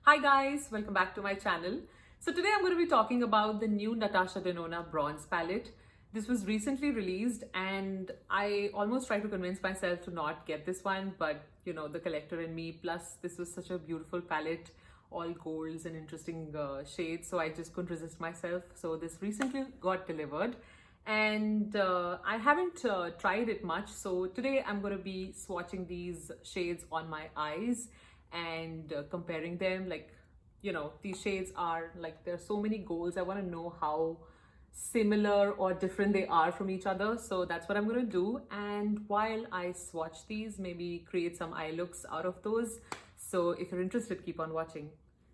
Hi guys, welcome back to my channel. So today I'm going to be talking about the new Natasha Denona bronze palette. This was recently released and I almost tried to convince myself to not get this one, but you know, the collector in me, plus this was such a beautiful palette, all golds and interesting shades, so I just couldn't resist myself. So this recently got delivered and I haven't tried it much. So today I'm going to be swatching these shades on my eyes and comparing them. Like, you know, these shades are like, there's so many golds. I want to know how similar or different they are from each other. So that's what I'm going to do. And while I swatch these, maybe create some eye looks out of those. So if you're interested, keep on watching.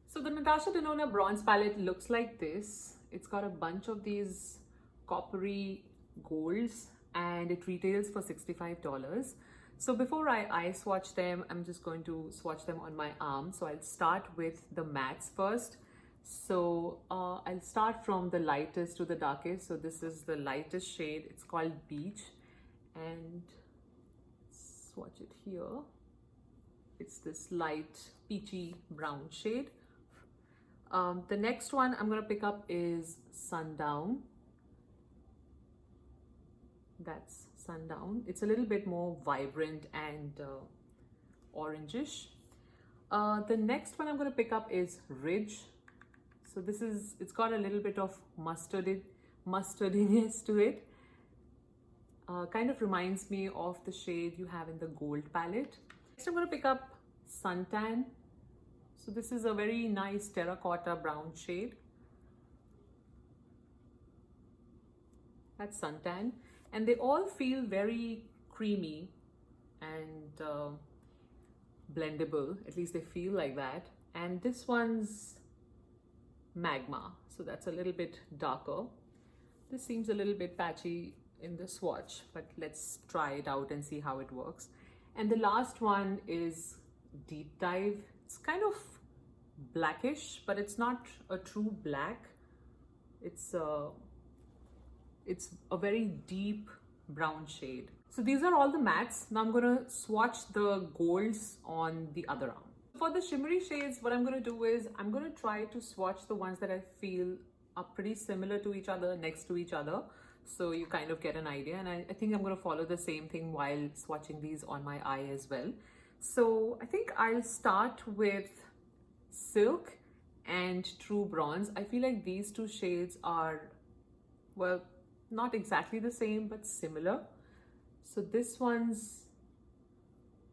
So the Natasha Denona bronze palette looks like this. It's got a bunch of these coppery golds and it retails for $65. So before I eye swatch them, I'm just going to swatch them on my arm. So I'll start with the mattes first. So I'll start from the lightest to the darkest. So this is the lightest shade. It's called Beach, and swatch it here. It's this light peachy brown shade. The next one I'm going to pick up is Sundown. That's Sundown. It's a little bit more vibrant and orangish. The next one I'm going to pick up is Ridge. So it's got a little bit of mustardiness to it. Kind of reminds me of the shade you have in the gold palette. Next I'm going to pick up Suntan. So this is a very nice terracotta brown shade. That's Suntan. And they all feel very creamy and blendable. At least they feel like that. And this one's Magma. So that's a little bit darker. This seems a little bit patchy in the swatch, but let's try it out and see how it works. And the last one is Deep Dive. It's kind of blackish, but it's not a true black. It's a very deep brown shade. So these are all the mattes. Now I'm going to swatch the golds on the other arm. For the shimmery shades, what I'm going to do is I'm going to try to swatch the ones that I feel are pretty similar to each other, next to each other, so you kind of get an idea. And I think I'm going to follow the same thing while swatching these on my eye as well. So I think I'll start with Silk and True Bronze. I feel like these two shades are, well, not exactly the same, but similar. So this one's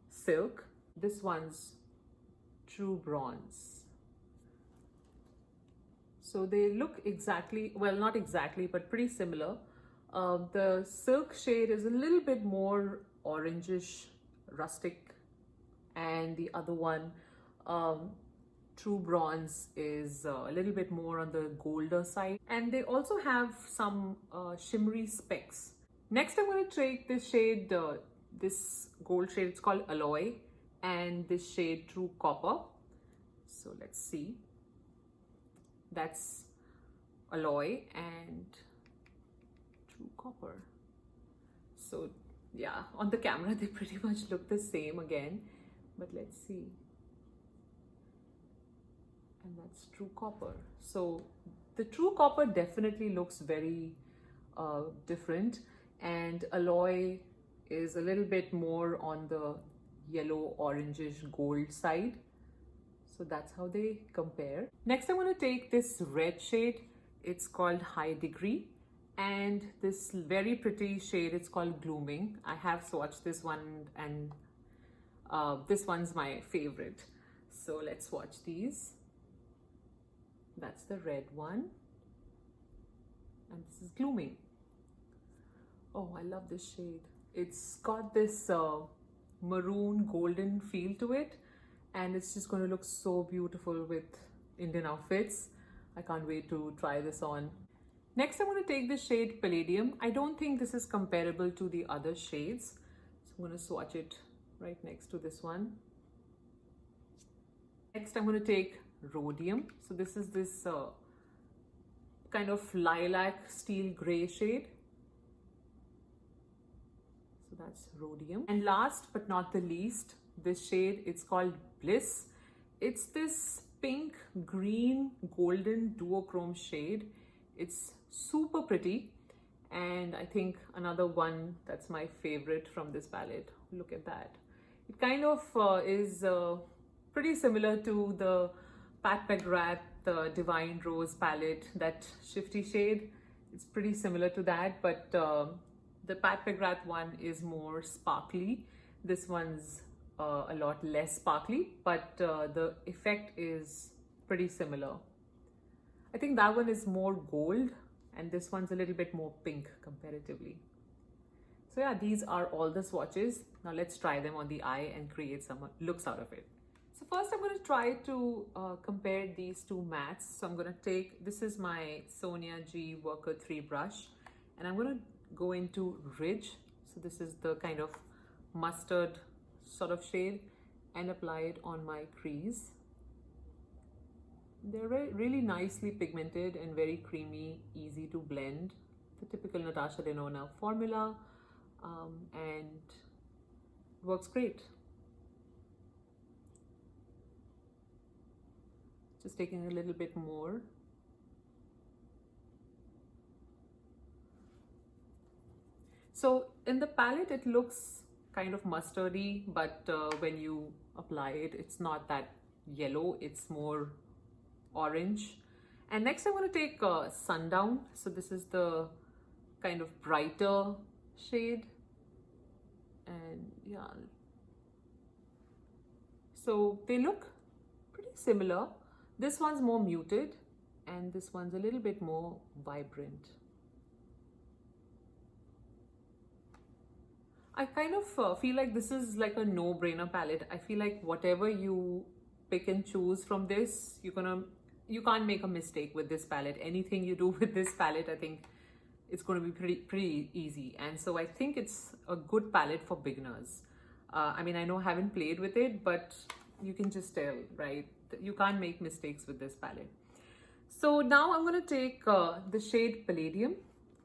Silk, this one's True Bronze. So they look exactly, well, not exactly, but pretty similar. The Silk shade is a little bit more orangish, rustic, and the other one, True Bronze, is a little bit more on the golder side. And they also have some shimmery specks. Next, I'm going to take this shade, this gold shade, it's called Alloy, and this shade True Copper. So let's see. That's Alloy and True Copper. So yeah, on the camera they pretty much look the same again, but let's see. And that's True Copper. So the True Copper definitely looks very different, and Alloy is a little bit more on the yellow orangish gold side. So that's how they compare. Next I'm going to take this red shade. It's called High Degree, and this very pretty shade, it's called Glooming. I have swatched this one, and this one's my favorite. So let's swatch these. That's the red one, and this is Glooming. Oh, I love this shade. It's got this maroon golden feel to it, and it's just going to look so beautiful with Indian outfits. I can't wait to try this on. Next, I'm going to take the shade Palladium. I don't think this is comparable to the other shades, so I'm going to swatch it right next to this one. Next, I'm going to take Rhodium. So this is this kind of lilac steel gray shade. So that's Rhodium. And last but not the least, this shade, it's called Bliss. It's this pink green golden duochrome shade. It's super pretty, and I think another one that's my favorite from this palette. Look at that. It kind of is pretty similar to the Pat McGrath Divine Rose palette, that shifty shade. It's pretty similar to that, but the Pat McGrath one is more sparkly. This one's a lot less sparkly, but the effect is pretty similar. I think that one is more gold and this one's a little bit more pink comparatively. So yeah, these are all the swatches. Now let's try them on the eye and create some looks out of it. So first I'm going to try to compare these two mattes. So I'm going to take, this is my Sonia G Worker 3 brush, and I'm going to go into Ridge. So this is the kind of mustard sort of shade, and apply it on my crease. They're really nicely pigmented and very creamy, easy to blend. The typical Natasha Denona formula, and works great. Just taking a little bit more. So in the palette, it looks kind of mustardy, but when you apply it, it's not that yellow, it's more orange. And next I'm going to take Sundown. So this is the kind of brighter shade, and yeah, so they look pretty similar. This one's more muted and this one's a little bit more vibrant. I kind of feel like this is like a no-brainer palette. I feel like whatever you pick and choose from this, you can't make a mistake with this palette. Anything you do with this palette, I think it's going to be pretty easy. And so I think it's a good palette for beginners. I mean, I know I haven't played with it, but you can just tell, right? You can't make mistakes with this palette. So now I'm going to take the shade Palladium.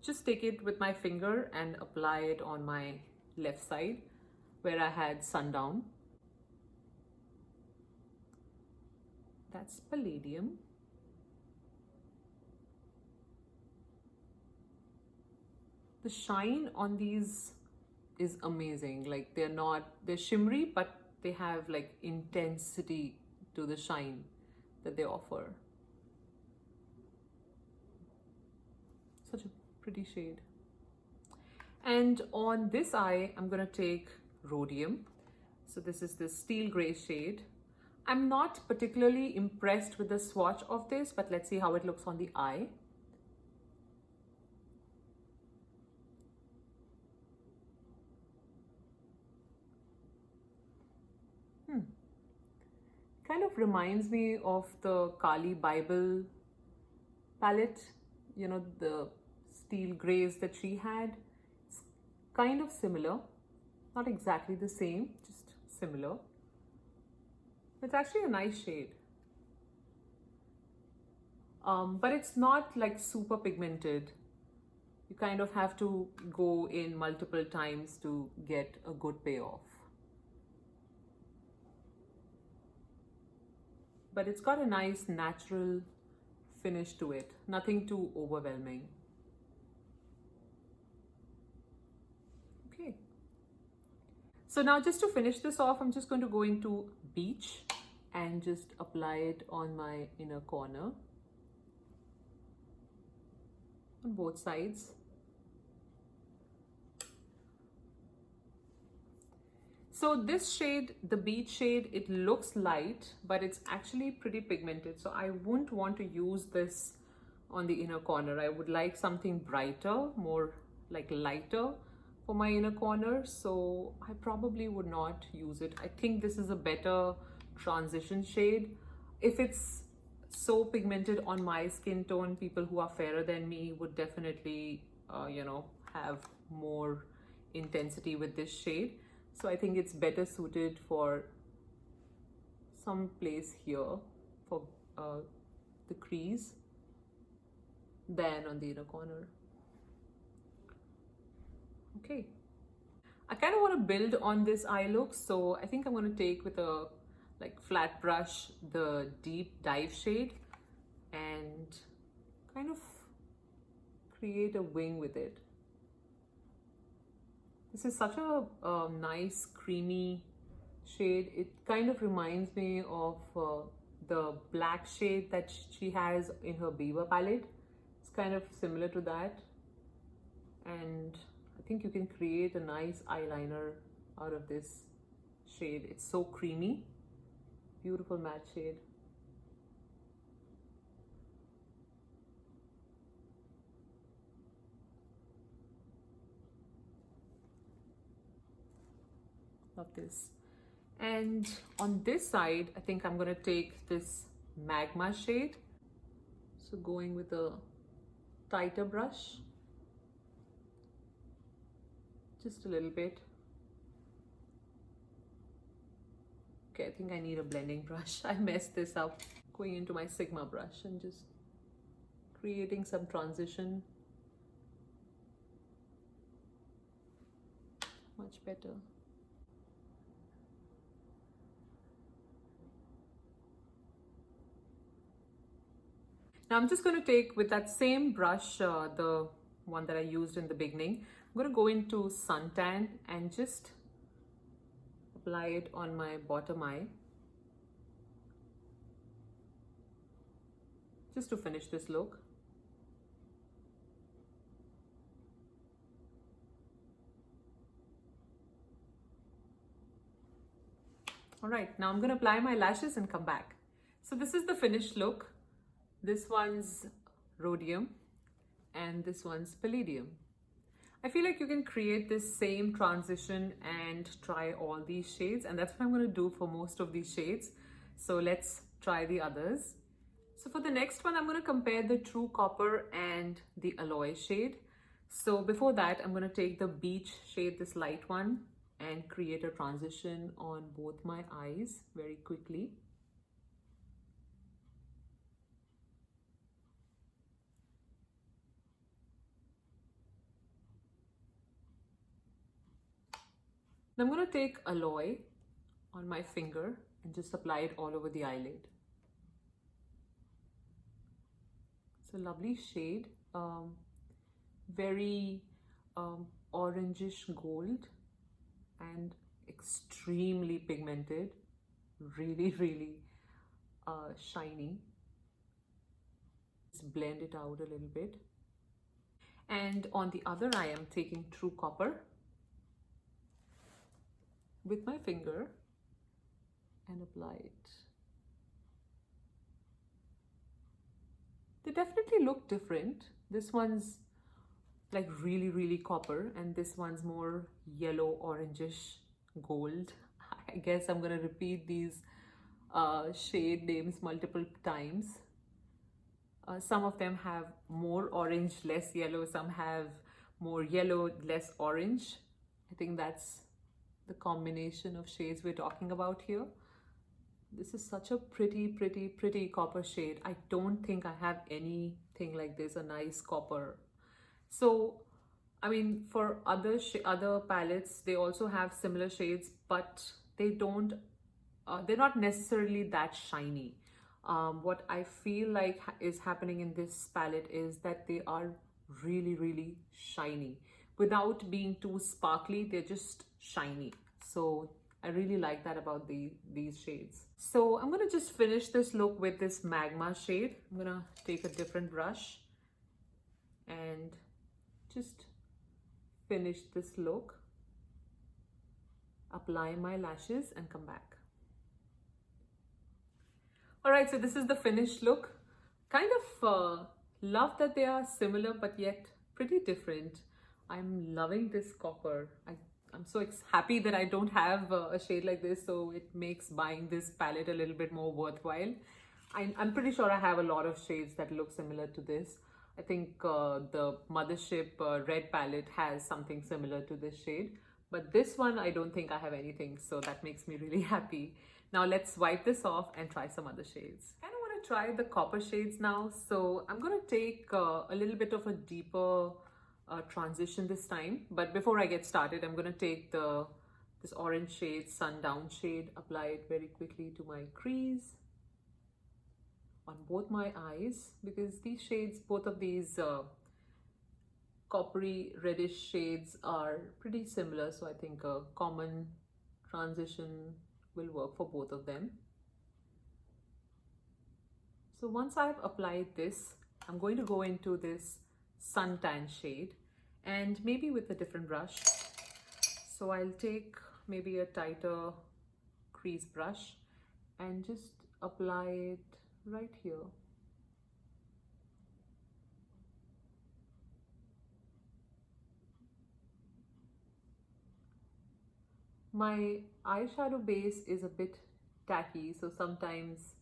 Just take it with my finger and apply it on my left side where I had Sundown. That's Palladium. The shine on these is amazing. Like they're shimmery, but they have like intensity to the shine that they offer. Such a pretty shade. And on this eye, I'm gonna take Rhodium. So this is the steel gray shade. I'm not particularly impressed with the swatch of this, but let's see how it looks on the eye. Kind of reminds me of the Kali Bible palette, you know, the steel grays that she had. It's kind of similar, not exactly the same, just similar. It's actually a nice shade. But it's not like super pigmented. You kind of have to go in multiple times to get a good payoff. But it's got a nice natural finish to it, nothing too overwhelming. Okay. So now just to finish this off, I'm just going to go into Beach and just apply it on my inner corner on both sides. So this shade, the Beach shade, it looks light, but it's actually pretty pigmented. So I wouldn't want to use this on the inner corner. I would like something brighter, more like lighter for my inner corner. So I probably would not use it. I think this is a better transition shade. If it's so pigmented on my skin tone, people who are fairer than me would definitely, have more intensity with this shade. So I think it's better suited for some place here for the crease than on the inner corner. Okay. I kind of want to build on this eye look, so I think I'm going to take with a like flat brush the deep dive shade and kind of create a wing with it. This is such a nice creamy shade. It kind of reminds me of the black shade that she has in her Beaver palette. It's kind of similar to that, and I think you can create a nice eyeliner out of this shade. It's so creamy, beautiful matte shade. Love this. And on this side, I think I'm gonna take this magma shade. So going with a tighter brush, just a little bit. Okay, I think I need a blending brush. I messed this up. Going into my Sigma brush and just creating some transition. Much better. Now I'm just going to take, with that same brush, the one that I used in the beginning, I'm going to go into Sundown and just apply it on my bottom eye, just to finish this look. All right, now I'm going to apply my lashes and come back. So this is the finished look. This one's Rhodium and this one's Palladium. I feel like you can create this same transition and try all these shades, and that's what I'm going to do for most of these shades. So let's try the others. So for the next one, I'm going to compare the True Copper and the Alloy shade. So before that, I'm going to take the Beach shade, this light one, and create a transition on both my eyes very quickly. Now I'm going to take Alloy on my finger and just apply it all over the eyelid. It's a lovely shade, very orangish gold and extremely pigmented, really shiny. Just blend it out a little bit. And on the other eye, I'm taking True Copper with my finger and apply it. They definitely look different. This one's like really copper and this one's more yellow orangish gold. I guess I'm gonna repeat these shade names multiple times. Some of them have more orange, less yellow. Some have more yellow, less orange. I think that's the combination of shades we're talking about here. This is such a pretty copper shade. I don't think I have anything like this, a nice copper. So, I mean, for other palettes, they also have similar shades, but they don't, they're not necessarily that shiny. What I feel like is happening in this palette is that they are really shiny. Without being too sparkly, they're just shiny. So I really like that about these shades. So I'm gonna just finish this look with this magma shade. I'm gonna take a different brush and just finish this look, apply my lashes and come back. All right, so this is the finished look. Kind of love that they are similar, but yet pretty different. I'm loving this copper. I'm so happy that I don't have a shade like this, so it makes buying this palette a little bit more worthwhile. I'm pretty sure I have a lot of shades that look similar to this. I think the Mothership red palette has something similar to this shade, but this one I don't think I have anything, so that makes me really happy. Now let's wipe this off and try some other shades. I kind of want to try the copper shades now, so I'm going to take a little bit of a deeper transition this time. But before I get started, I'm going to take the this orange shade, Sundown shade, apply it very quickly to my crease on both my eyes, because these shades, both of these coppery reddish shades are pretty similar, so I think a common transition will work for both of them. So once I've applied this, I'm going to go into this suntan shade, and maybe with a different brush. So I'll take maybe a tighter crease brush and just apply it right here. My eyeshadow base is a bit tacky, so sometimes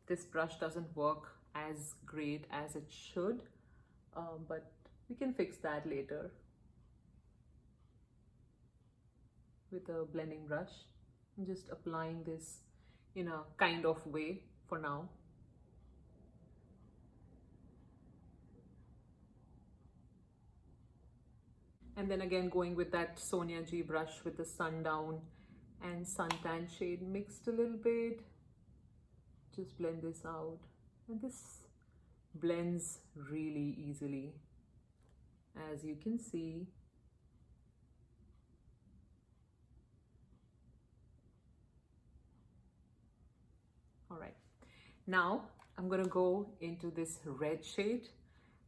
this brush doesn't work as great as it should, but we can fix that later with a blending brush. I'm just applying this in a kind of way for now. And then again going with that Sonia G brush with the Sundown and Suntan shade mixed a little bit. Just blend this out, and this blends really easily, as you can see. All right, now I'm gonna go into this red shade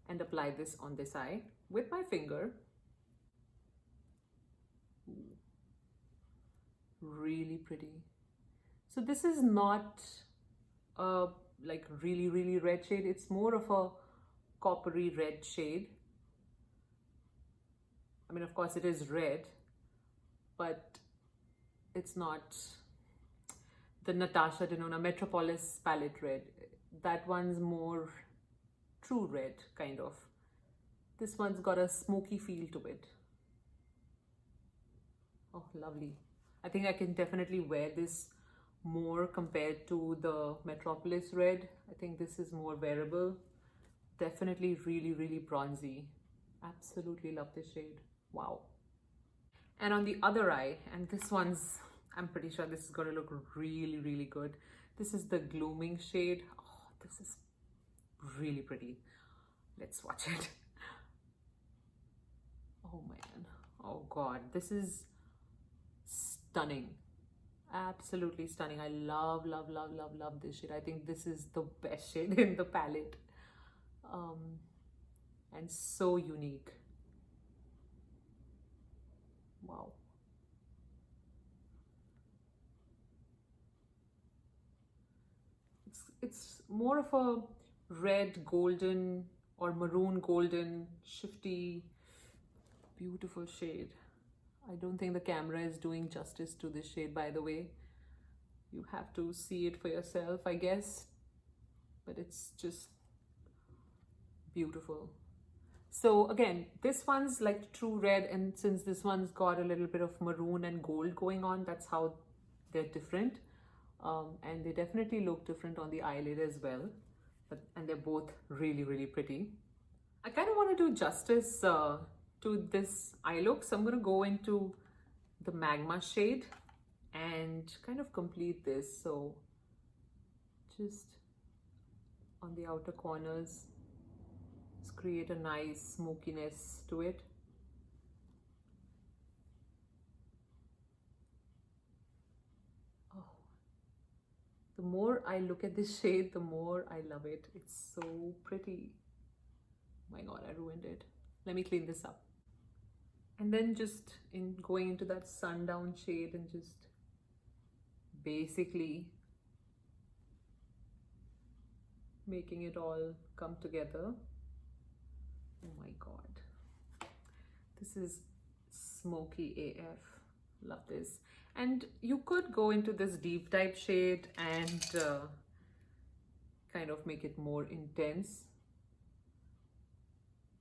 and apply this on this eye with my finger. Ooh, really pretty. So this is not a like really red shade, it's more of a coppery red shade. I mean, of course it is red, but it's not the Natasha Denona Metropolis palette red. That one's more true red, kind of. This one's got a smoky feel to it. Oh, lovely. I think I can definitely wear this more compared to the Metropolis red. I think this is more wearable. Definitely really bronzy. Absolutely love this shade. Wow. And on the other eye, and this one's, I'm pretty sure this is going to look really good. This is the Glooming shade. Oh, this is really pretty. Let's swatch it. Oh man. Oh god. This is stunning. Absolutely stunning. I love this shade. I think this is the best shade in the palette. And so unique. Wow. It's more of a red golden or maroon golden shifty, beautiful shade. I don't think the camera is doing justice to this shade, by the way. You have to see it for yourself, I guess, but it's just beautiful. So again, this one's like true red, and since this one's got a little bit of maroon and gold going on, that's how they're different. And they definitely look different on the eyelid as well, and they're both really pretty. I kind of want to do justice to this eye look, so I'm going to go into the Magma shade and kind of complete this. So just on the outer corners, just create a nice smokiness to it. Oh, the more I look at this shade, the more I love it. It's so pretty. Oh my god, I ruined it. Let me clean this up. And then just going into that Sundown shade and just basically making it all come together. Oh my god, this is smoky AF. Love this. And you could go into this deep type shade and kind of make it more intense.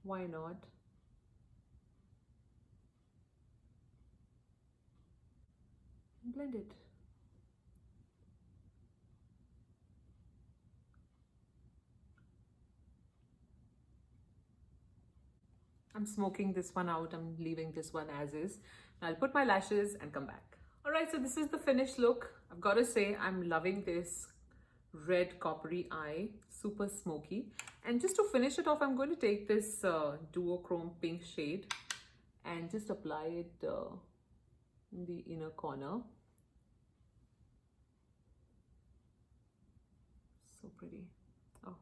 Why not? Blend it. I'm smoking this one out. I'm leaving this one as is. I'll put my lashes and come back. All right, so this is the finished look. I've got to say, I'm loving this red coppery eye, super smoky. And just to finish it off, I'm going to take this duochrome pink shade and just apply it in the inner corner. So pretty. Oh,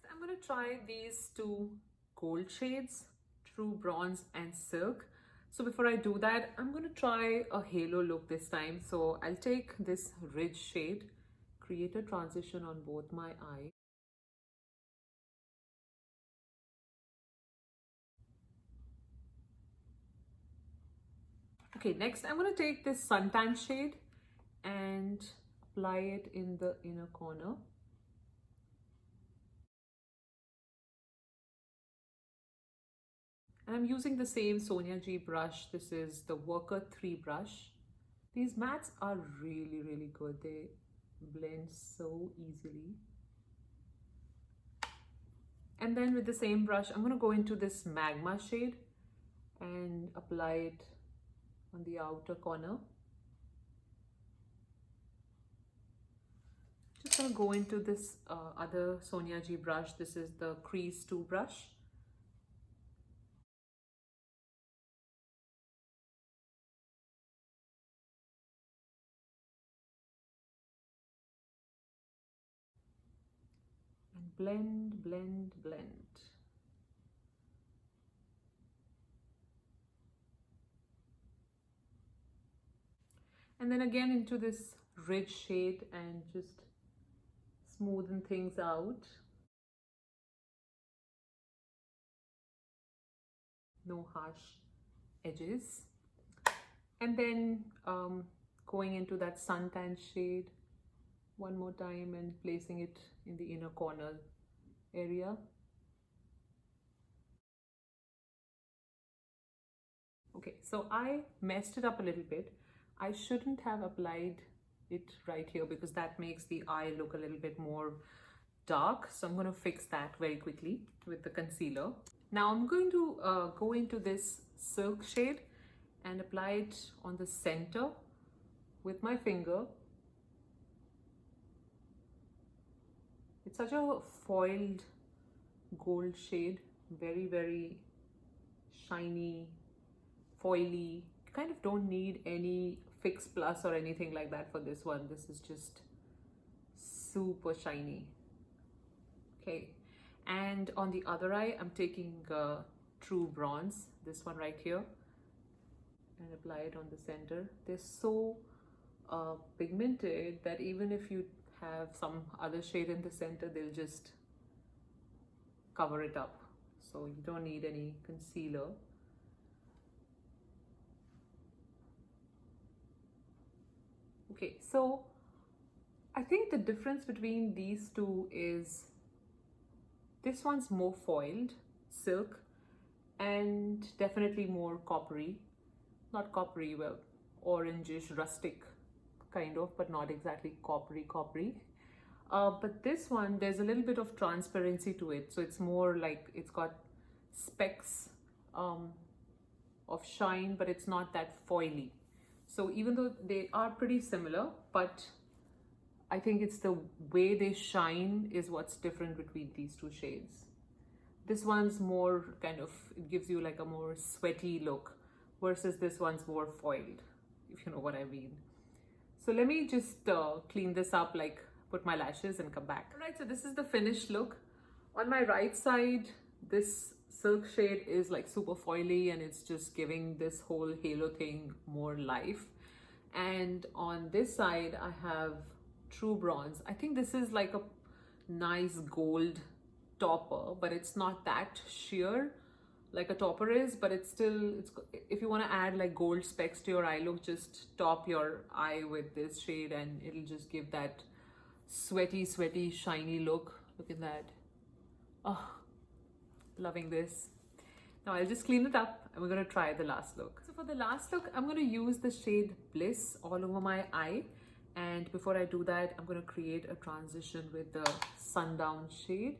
I'm going to try these two gold shades, True Bronze and Silk. So before I do that, I'm going to try a halo look this time. So I'll take this ridge shade, create a transition on both my eyes. Okay, next I'm going to take this suntan shade and apply it in the inner corner. And I'm using the same Sonia G brush. This is the Worker 3 brush. These mattes are really, really good. They blend so easily. And then with the same brush, I'm going to go into this magma shade and apply it on the outer corner. Just going to go into this other Sonia G brush. This is the Crease 2 brush. And blend, blend, blend. And then again into this ridge shade and just smoothen things out. No harsh edges. And then going into that suntan shade one more time and placing it in the inner corner area. Okay, so I messed it up a little bit. I shouldn't have applied it right here because that makes the eye look a little bit more dark. So I'm going to fix that very quickly with the concealer. Now I'm going to go into this silk shade and apply it on the center with my finger. It's such a foiled gold shade, very, very shiny, foily. You kind of don't need any Fix Plus or anything like that for this one. This is just super shiny. Okay, and on the other eye, I'm taking True Bronze, this one right here, and apply it on the center. They're so pigmented that even if you have some other shade in the center, they'll just cover it up. So you don't need any concealer. Okay, so I think the difference between these two is this one's more foiled, silk, and definitely more coppery. Not coppery, well, orangish, rustic kind of, but not exactly coppery. But this one, there's a little bit of transparency to it. So it's more like it's got specks of shine, but it's not that foily. So even though they are pretty similar, but I think it's the way they shine is what's different between these two shades. This one's more kind of, it gives you like a more sweaty look versus this one's more foiled, if you know what I mean. So let me just clean this up, like put my lashes and come back. All right, so this is the finished look. On my right side, this silk shade is like super foily and it's just giving this whole halo thing more life. And on this side, I have True Bronze. I think this is like a nice gold topper, but it's not that sheer like a topper is, but it's still, if you want to add like gold specks to your eye look, just top your eye with this shade and it'll just give that sweaty, shiny look. Look at that. Oh, loving this. Now I'll just clean it up and we're going to try the last look. So for the last look, I'm going to use the shade Bliss all over my eye. And before I do that, I'm going to create a transition with the Sundown shade.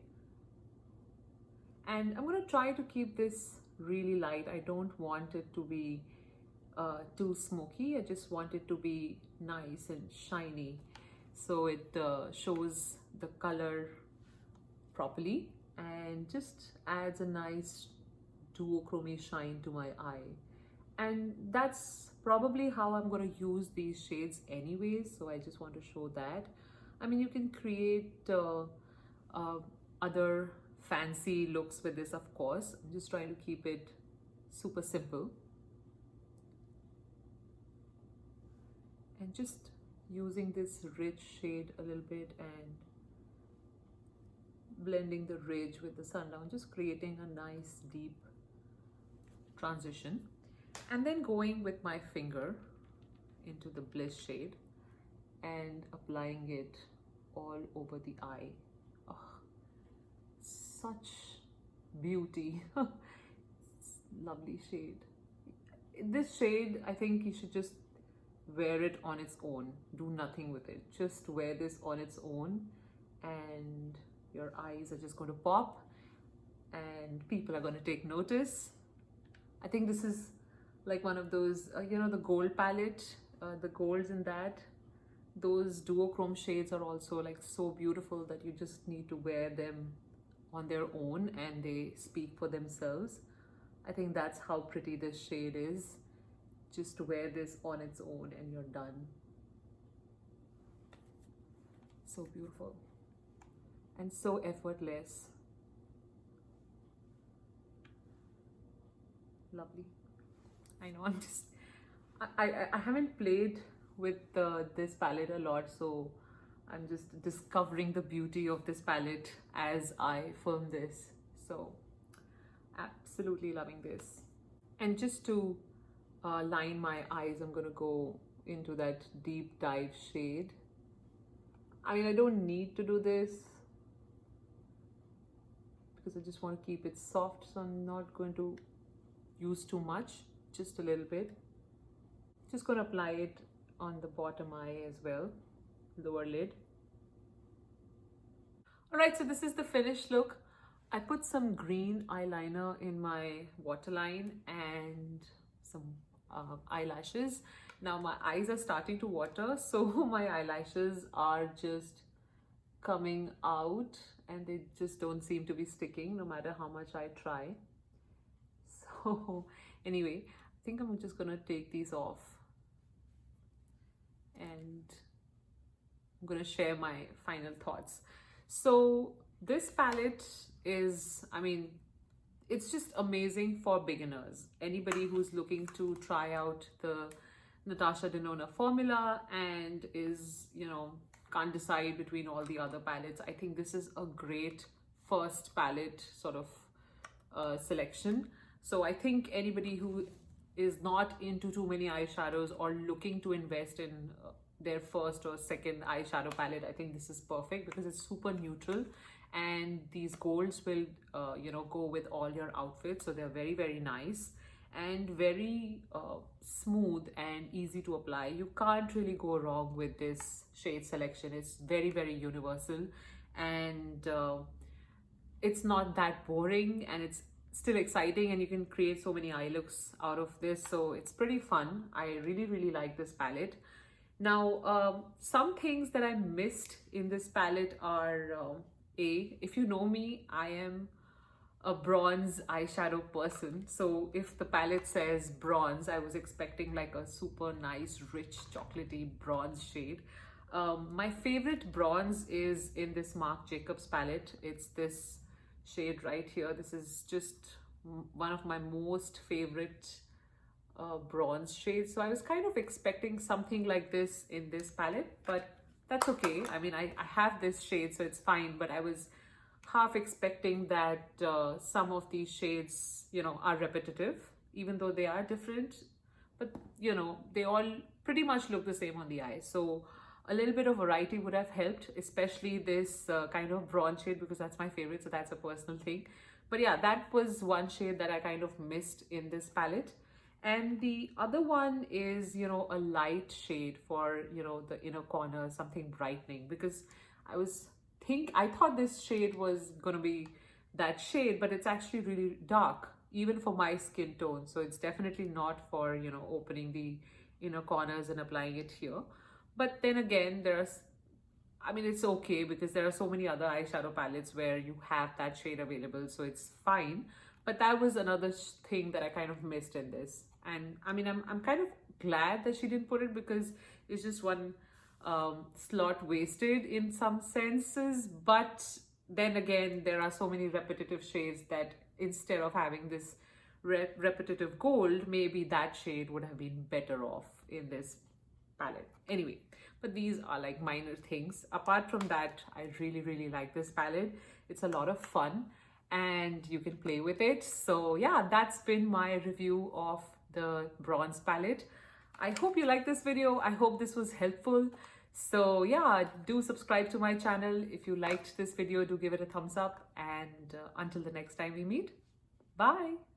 And I'm going to try to keep this really light. I don't want it to be too smoky. I just want it to be nice and shiny, so it shows the color properly and just adds a nice duochrome shine to my eye. And that's probably how I'm going to use these shades anyways, so I just want to show that. I mean, you can create other fancy looks with this, of course. I'm just trying to keep it super simple. And just using this rich shade a little bit and blending the ridge with the Sundown, just creating a nice deep transition. And then going with my finger into the Bliss shade and applying it all over the eye. Oh, such beauty. Lovely shade. This shade, I think you should just wear it on its own. Do nothing with it. Just wear this on its own and your eyes are just going to pop and people are going to take notice. I think this is like one of those, you know, the gold palette, the golds in that. Those duochrome shades are also like so beautiful that you just need to wear them on their own and they speak for themselves. I think that's how pretty this shade is. Just wear this on its own and you're done. So beautiful and so effortless. Lovely. I know I haven't played with this palette a lot, so I'm just discovering the beauty of this palette as I film this. So absolutely loving this. And just to line my eyes, I'm gonna go into that deep dive shade. I mean, I don't need to do this because I just want to keep it soft, so I'm not going to use too much, just a little bit. Just gonna apply it on the bottom eye as well, lower lid. Alright, so this is the finished look. I put some green eyeliner in my waterline and some eyelashes. Now my eyes are starting to water, so my eyelashes are just coming out and they just don't seem to be sticking no matter how much I try. So anyway, I think I'm just gonna take these off and I'm gonna share my final thoughts. So this palette is, I mean, it's just amazing for beginners. Anybody who's looking to try out the Natasha Denona formula and is, you know, can't decide between all the other palettes, I think this is a great first palette sort of selection. So I think anybody who is not into too many eyeshadows or looking to invest in their first or second eyeshadow palette, I think this is perfect because it's super neutral and these golds will you know, go with all your outfits. So they're very, very nice and very smooth and easy to apply. You can't really go wrong with this shade selection. It's very, very universal and it's not that boring and it's still exciting and you can create so many eye looks out of this. So it's pretty fun. I really, really like this palette. Now, some things that I missed in this palette are, if you know me, I am a bronze eyeshadow person. So if the palette says bronze, I was expecting like a super nice, rich, chocolatey bronze shade. My favorite bronze is in this Marc Jacobs palette. It's this shade right here. This is just one of my most favorite bronze shades. So I was kind of expecting something like this in this palette, but that's okay. I mean, I have this shade, so it's fine, but I was half expecting that some of these shades, you know, are repetitive, even though they are different, but you know, they all pretty much look the same on the eye. So a little bit of variety would have helped, especially this kind of bronze shade, because that's my favorite, so that's a personal thing. But yeah, that was one shade that I kind of missed in this palette. And the other one is, you know, a light shade for, you know, the inner corner, something brightening, because I thought this shade was gonna be that shade, but it's actually really dark. even for my skin tone. So it's definitely not for, opening the inner corners and applying it here. But then again, it's okay because there are so many other eyeshadow palettes where you have that shade available, so it's fine. But that was another thing that I kind of missed in this. And I'm kind of glad that she didn't put it, because it's just one slot wasted in some senses. But then again, there are so many repetitive shades that instead of having this repetitive gold, maybe that shade would have been better off in this palette. Anyway, but these are like minor things. Apart from that, I really like this palette. It's a lot of fun and you can play with it. So yeah, that's been my review of the bronze palette. I hope you liked this video. I hope this was helpful. So yeah, do subscribe to my channel. If you liked this video, do give it a thumbs up, and until the next time we meet, bye.